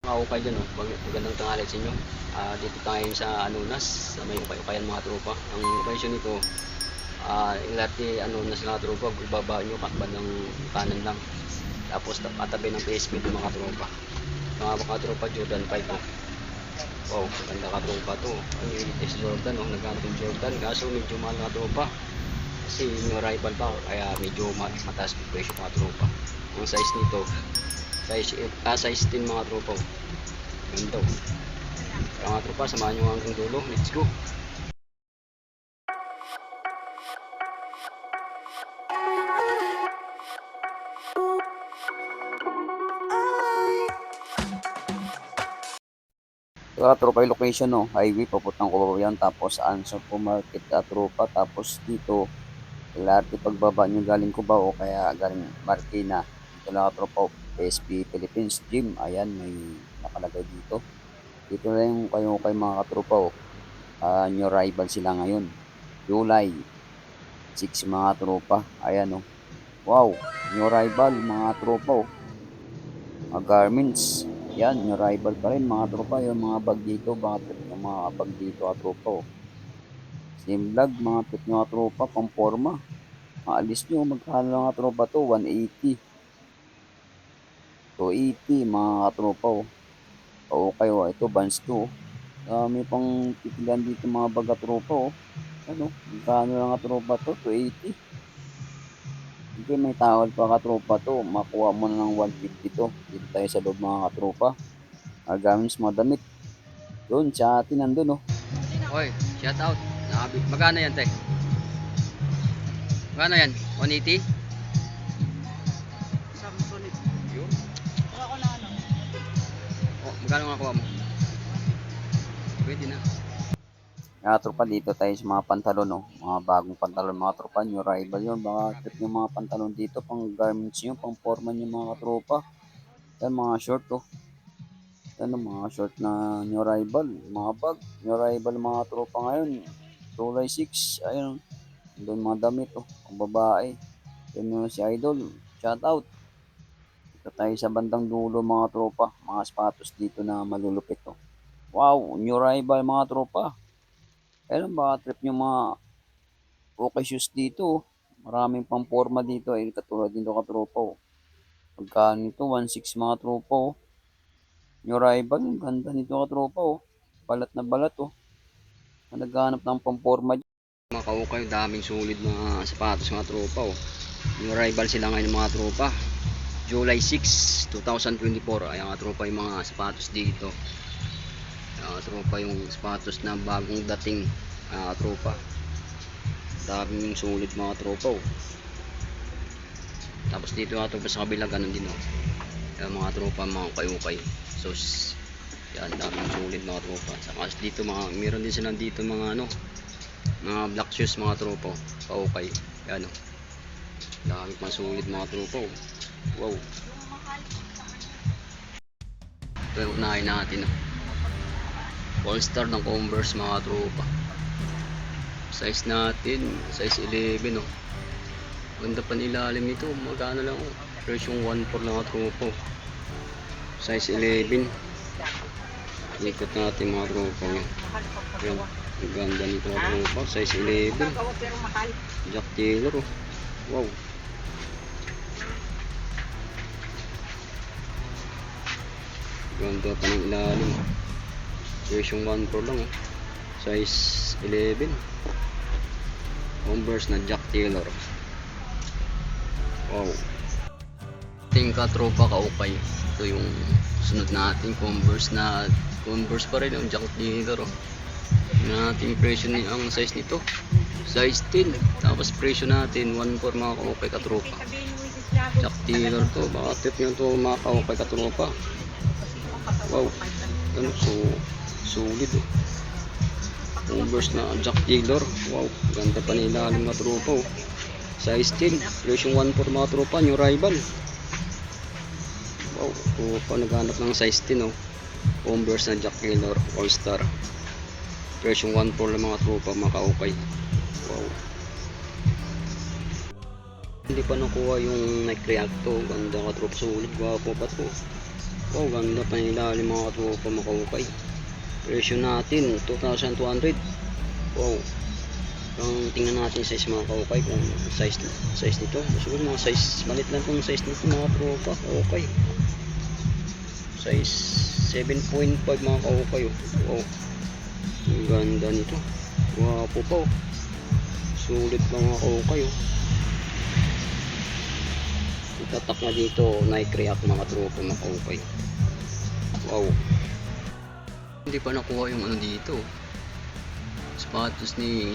Ukay dyan, oh. Magandang tanghali sa inyo. Dito tayo sa Anunas, sa may ukay-ukayan mga tropa. Ang okasyon nito, ilati Anunas mga tropa, ibaba nyo bandang kanan lang. Tapos katabi ng PSP ng mga tropa. Mga tropa Jordan 5 oh. Wow, ganda ka tropa to. Ano yung is Jordan, oh. Naghanap yung Jordan, kaso medyo mahal mga tropa. Kasi yung rival pa, kaya medyo mataas yung presyo mga tropa. Ang size nito, size 10 mga tropa. Ganda. Mga tropa, samahan nyo hanggang dulo. Let's go. Tropa yung location, no, highway papuntang Kubabayan, tapos Anson po market tropa, tapos dito LRT pagbaba nyo galing Cubao o kaya galing Marikina, dito na tropa PSP Philippines Gym. Ayan, may nakalagay dito. Dito na yung kayo kay mga katropa, new rival sila ngayon, July 6 mga tropa. Ayan, oh. Wow, new rival mga tropa, oh. Mga garments. Yan, yung rival pa rin mga tropa. Yung mga bag dito, yung mga bag dito at tropa. Oh. Same vlog, mga trip nyo at tropa, pang forma. Maalis nyo, magkano lang at tropa to, 180. 280 mga katropa. Oh. Oo kayo, ito, Vans to. May pang titilan dito mga bag at tropa. Oh. Ano, magkano lang at tropa to, 280. Hindi, may tawad pa katropa to. Makuha mo na ng 150 to. Dito tayo sa loob mga katropa. Gamit mga damit. Doon, sa atin nandun, oh. Oy, shout out. Magkano yan, te? Magkano yan? 180? Samsonite. Yun. Ako na ano. Oh, magkano nga kuha mo? Pwede na. Mga tropa, dito tayo sa mga pantalon, oh. Mga bagong pantalon, mga tropa. New rival yun. Baka trip yung mga pantalon dito. Pang garments nyo, pang forma nyo mga tropa. Yan, mga short, oh. Yan, mga short na new rival. Mga bag, new rival mga tropa ngayon. July 6, ayun. Doon mga damit, oh. Ang babae. Yan yung si Idol. Shout out. Dito tayo sa bandang dulo mga tropa. Mga sapatos dito na malulupit, oh. Wow, new rival mga tropa. Ayun, baka trip yung mga okay shoes dito, oh. Maraming pang forma dito, eh. Katulad dito katropa, oh. Pagkaan nito, 1.6 mga tropa, oh. New rival, ang ganda nito katropa, oh. Balat na balat, oh. Naghahanap ng pamporma. Mga kaukay, daming sulit mga sapatos mga tropa, oh. New rival sila ngayon mga tropa. July 6, 2024. Ayan mga tropa yung mga sapatos dito. Ayan mga tropa yung sapatos na bagong dating tropa. Daming sulit mga tropa, oh. Tapos dito mga tropa sa kabila ganun din, oh. Ayan mga tropa, mga kayukay. So yan, daming sulit mga tropa. Saka dito meron din sila dito mga mga black shoes mga tropa, paukay. Yan, oh. Dami pang sulit mga tropa, oh. Wow. Ito yung unahin natin, oh. All-star ng Converse mga tropa. Size natin, size 11, oh. Ganda pa nilalim nito, magkano lang, oh. Presyong 1.4 lang mga tropa, oh. Size 11. Ikot natin mga tropa nyo. Yan, ang ganda nito mga tropa, size 11. Jack Taylor, oh. Wow. Ganda pa ng ilalim. Version 1 Pro lang, oh. Size 11. Converse na Jack Taylor. Wow. Tingka tropa kaukay. Ito yung sunod natin, Converse pa rin yung Jack Taylor, oh. Natin presyo ang size nito, size 10. Tapos presyo natin 1.4 mga kaukay katropa. Jack Taylor to, baka tip nyo to mga kaukay katropa. Wow, ano, so solid, oh. Converse na Jack Taylor. Wow, ganda pa nilalim na tropa, oh. Size 10, presyo 1.4 mga tropa, new rival. Wow, tropa naghanap ng size 10, oh. Converse na Jack Taylor All-Star. Presyo 1.4 lang mga tropa, mga kaukay. Wow. Hindi pa nakuha yung Nike React to. Ganda ka tropa, sulit. Gwapo pa to. Wow, ganda pa ng ilalim mga tropa makaukay. Presyo natin 2,200. Wow. Kung tingnan natin size mga kaukay, kung size nito. Siguro mga size, malit lang kung size nito mga tropa. Okay. Size 7.5 mga kaukay. Wow. Ang ganda nito. Wapo pa. Sulit pa mga kaukay. Itatak na dito, Nike React mga tropa mga kaukay. Wow. Hindi pa nakuha yung ano dito. Sapatos ni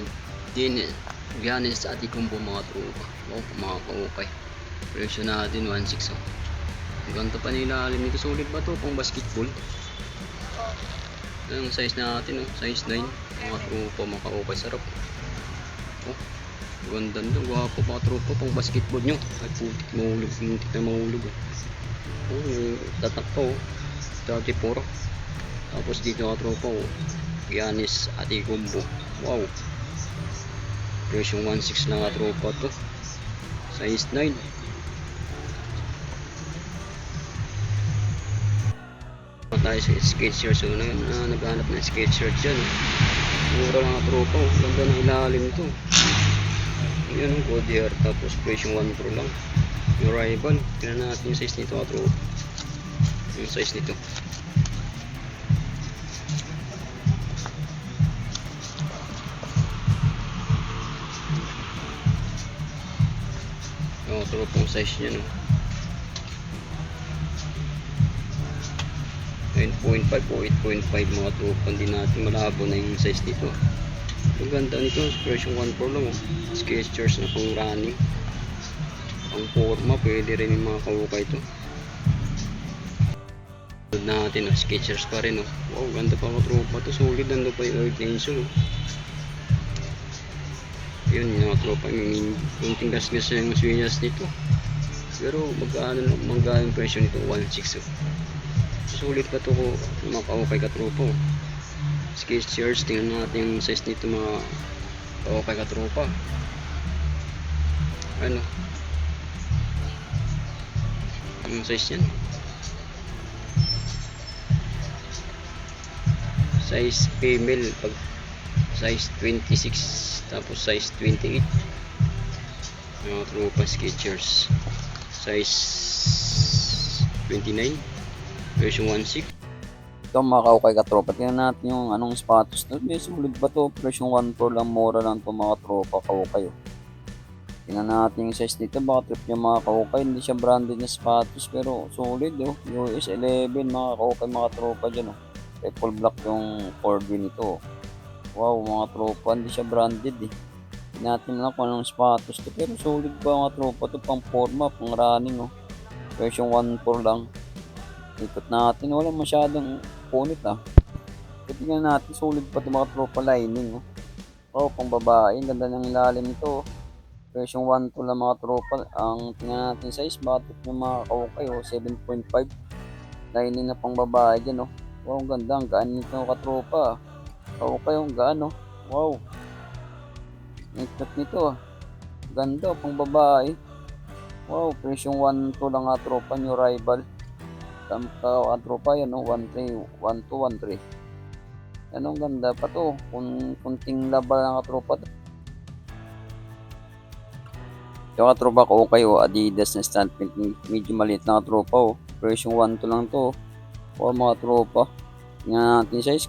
Giannis Antetokounmpo mga tropa. Wow, mga kaukay. Presyo natin 1.6 oh. Ang ganda pa nila alim nito. Sulit ba to pang basketball? Ang size natin oh, size 9 mga tropa mga kaukay. Sarap. Oh, ganda nito. Gwapo mga tropa pang basketball nyo. Ay putik mahulog. Muntik na mahulog oh. Oh, tatak pa oh. 34. Tapos dito mga tropa oh, Giannis Antetokounmpo. Wow. Presyong 1.6 lang nga tropa to. Size 9. Tayo sa skate shirt. So naghanap na skate shirt dyan. Mura lang nga tropa. Ganda ng ilalim ito. Yan ang Goodyear. Tapos presyong 1 pro lang. Yung rival. Tingnan natin yung size nito nga tropa. Yung size nito. Tropong size niya no. 9.5 o 8.5 mga tropa. Hindi natin malabo na yung size nito. Ang ganda nito. Version 1 Pro lang oh. Skechers na pang running. Ang forma pwede rin yung mga kaukay ito. Natin oh. Skechers pa rin oh. Wow, ganda pa mga tropa to. Solid. Ganda pa yung earth insole oh. Yun mga tropa, yung kunting gasgas yung swinyas nito. Pero magkano yung presyo nito? 1.6 oh. Sulit pa to ko mga kaukay katropa oh. Skechers, tingnan natin yung size nito mga kaukay katropa. Ano yung size yan? Size female pag size 26 tapos size 28 mga tropa. Skechers size 29 version 1.6. Ito mga kaukay katropa, tingnan natin yung anong sapatos na may sulit ba to. Version 1 Pro lang, mura lang to mga tropa kaukay oh. Tingnan natin yung size nito, baka trip nyo mga kaukay. Hindi siya branded na sapatos pero solid oh. US 11 mga kaukay mga tropa dyan oh. Full black yung 4V nito oh. Wow mga tropa, hindi siya branded eh. Hindi natin lang kung anong sapatos to. Pero solid ba mga tropa to, pang forma, pang running oh. Version 1 Pro lang. Ikot natin, wala masyadong punit ah. Tingnan natin, solid pa ito mga tropa, lining oh. Wow, pang babae, ganda ng ilalim nito oh. Version 1 Pro lang mga tropa. Ang tingnan natin size, batok yung mga kaukay oh, 7.5. Lining na pang babae dyan oh. Wow, ang ganda, ang gaan nito katropa. Okay yung gaano. Wow. Ikot nito ah. Ganda pang babae. Wow, presyong 1.2 lang nga tropa, new rival. Tampa tropa yan no, 1.3, 1.2, 1.3. Yan ang ganda pa to. Kunting laba lang nga tropa. Yung nga tropa ko okay oh, Adidas na stand print, medyo maliit na nga tropa oh. Presyong 1.2 lang to. Wow mga tropa. Tingnan natin size.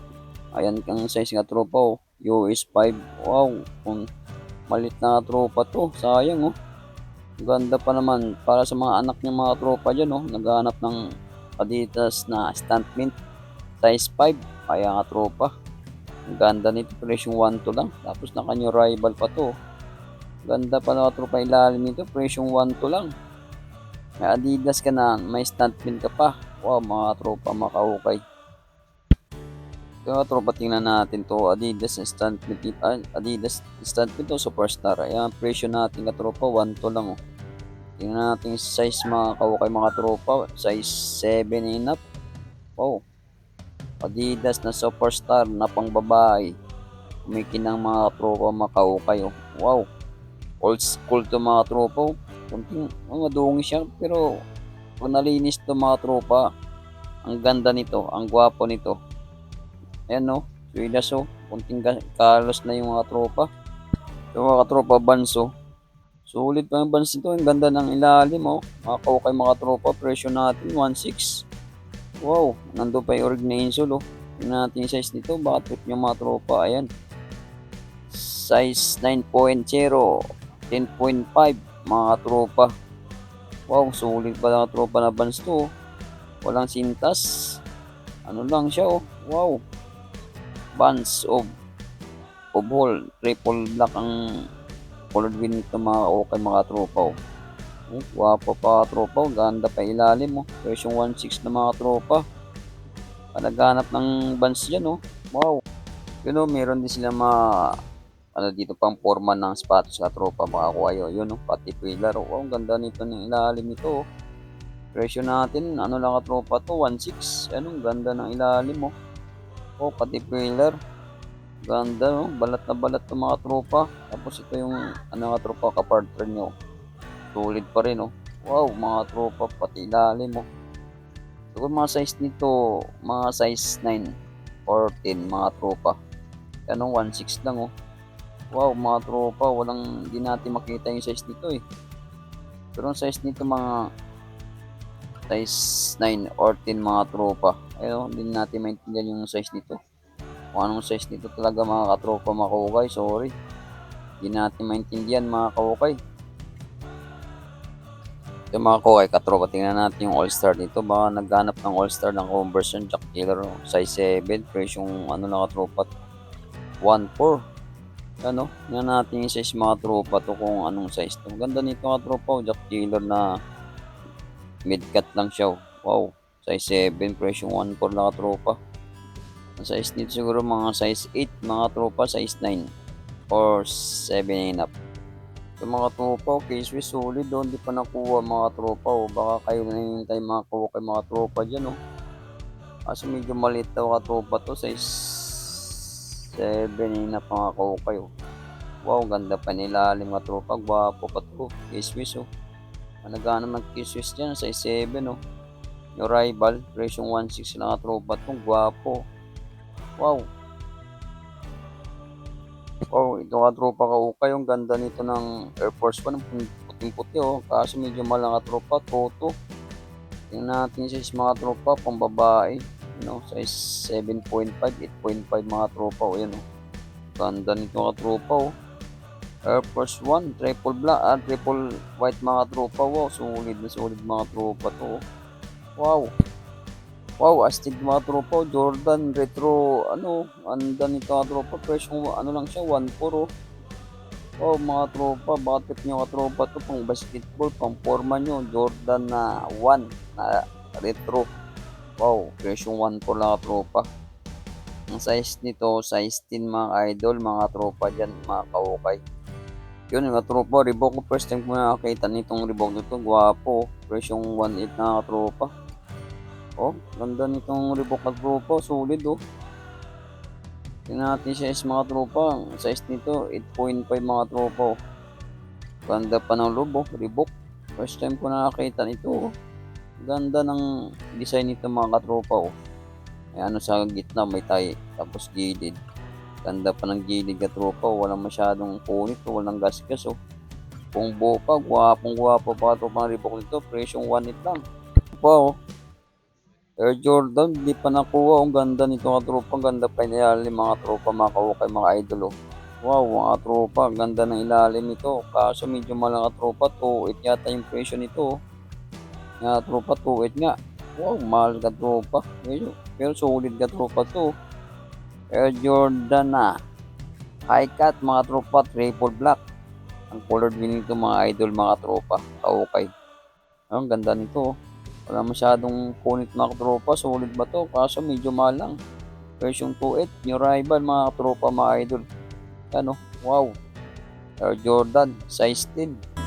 Ayan kang size nga tropa oh. US 5. Wow. Kung malit na tropa to. Sayang oh. Ganda pa naman. Para sa mga anak ng mga tropa dyan oh. Naghahanap ng Adidas na stand mint. Size 5. Ayan nga tropa. Ang ganda nito. Presyong 1 to lang. Tapos naka new rival pa to. Ganda pa na tropa ilalim nito. Presyong 1 to lang. May Adidas ka na. May stand mint ka pa. Wow mga tropa makahukay. Kaya tropa, tingnan natin to. Adidas stand print. Adidas stand print to Superstar. Ayan, presyo natin katropa 1 to lang oh. Tingnan natin size mga kaukay mga tropa. Size 7 and up. Wow. Adidas na Superstar na pang babae. Kumikinang mga tropa mga kaukay oh. Wow. Old school to mga tropa oh. Kunting madungi siya pero kung nalinis to mga tropa. Ang ganda nito, ang gwapo nito. Ayan no, Swidas oh. Kunting kalos na yung mga tropa. Yung mga tropa banso. Sulit pa yung bans nito. Ang ganda ng ilalim oh. Mga kaukay mga tropa. Presyo natin 1.6. Wow, nandun pa yung orig na insole oh. Tingnan natin yung size nito. Baka trip yung mga tropa. Ayan. Size 9.0. 10.5 mga tropa. Wow, sulit pa mga tropa na bans to oh. Walang sintas. Ano lang siya oh. Wow. Bands of hole. Triple black ang colored wheel nito mga okay mga tropa oh. Wapo pa tropa oh. Ganda pa ilalim oh. Version 1.6 na mga tropa. Naghanap ng bands dyan oh. Wow. Yun oh, meron din sila mga ano dito pang forma ng sapatos sa tropa makakuha yun. Yun oh, pati pillar oh. Ang ganda nito ng ilalim nito oh. Presyo natin ano lang tropa to 1.6. Ano ganda ng ilalim oh. Oh, pati pillar. Ganda no, balat na balat ng mga tropa. Tapos ito yung ano nga tropa kapartner nyo. Solid pa rin oh. Wow, mga tropa pati ilalim oh. So mga size nito, mga size 9 or 10 mga tropa. Ano 1.6 lang oh. Wow, mga tropa, walang hindi natin makita yung size nito eh. Pero ang size nito mga size 9 or 10 mga tropa. Ayun, hindi natin maintindihan yung size nito. Kung anong size nito talaga mga katropa mga kaukay. Sorry. Hindi natin maintindihan mga kaukay. Ito mga kaukay katropa. Tingnan natin yung all-star nito. Baka naghanap ng all-star ng conversion jack killer. Size 7. Price yung ano na katropa. 1.4. Ano? Tingnan natin yung size mga tropa to kung anong size to. Ganda nito mga tropa. Jack killer na mid-cut lang siya. Wow. Size 7. Price yung 1.4 na katropa. Ang size nito siguro mga size 8 mga tropa, size 9 or 7 and up. So mga tropa, okay, Swiss solid doon, hindi pa nakuha mga tropa o baka kayo na hinihintay mga kawakay mga tropa dyan oh. Kaso medyo maliit daw tropa to, size 7 and up mga kawakay oh. Wow, ganda pa nilalim mga tropa, gwapo pa to, K-Swiss oh. Nagana ng K-Swiss dyan, size 7 oh. Yung rival, presyong 1.6 na tropa to, gwapo. Wow. Wow, ito ka tropa kaukay. Yung ganda nito ng Air Force 1. Puting-puti oh. Kaso medyo malang tropa. Toto. Tingnan natin size mga tropa. Pang babae. You know, size 7.5, 8.5 mga tropa oh. Yan oh. Ganda nito ka tropa oh. Air Force 1. Triple black. Triple white mga tropa. Wow, solid na solid mga tropa to oh. Wow. Wow, astig mga tropa, Jordan Retro, ano, anda nito mga tropa, presyo ano lang siya, 1.4 oh. Wow, mga tropa, bakit nyo mga tropa to, pang basketball, pang forma nyo, Jordan na 1 na Retro. Wow, presyo 1.4 lang mga tropa. Ang size nito, size 10 mga idol, mga tropa dyan, mga kaukay. Yun mga tropa, Reebok ko, first time ko nakakita nitong Reebok nito, gwapo, presyo 1.8 na mga tropa. Oh, ganda nitong Reebok na tropa, solid oh. Tingnan natin size mga tropa, ang size nito 8.5 mga tropa oh. Ganda pa ng loob oh, Reebok. First time ko nakakita nito oh. Ganda ng design nito mga katropa oh. May ano sa gitna, may tayo, tapos gilid. Ganda pa ng gilid katropa oh, walang masyadong punit oh, walang gasgas oh. Kung buo pa, gwapong gwapo pa ito pang Reebok nito, presyong 1.8 lang. Pa oh. Air Jordan, di pa nakuha. Ang ganda nito mga tropa. Ang ganda pa ilalim mga tropa, mga kaukay, mga idol. Oh. Wow, mga tropa. Ang ganda ng ilalim nito. Kaso medyo mahal mga tropa. 2.8 yata yung presyo nito. Oh. Mga tropa, 2.8 nga. Wow, mahal ka tropa. Pero solid ka tropa to. Air Jordan na. High cut mga tropa. Triple black. Ang colored wheel nito mga idol, mga tropa. Kaukay. Ang ganda nito. Oh. Wala masyadong punit mga tropa, solid ba to? Kaso medyo mahal lang. Version 2.8, new rival mga tropa, mga idol. Ano? Wow. Air Jordan, size 10.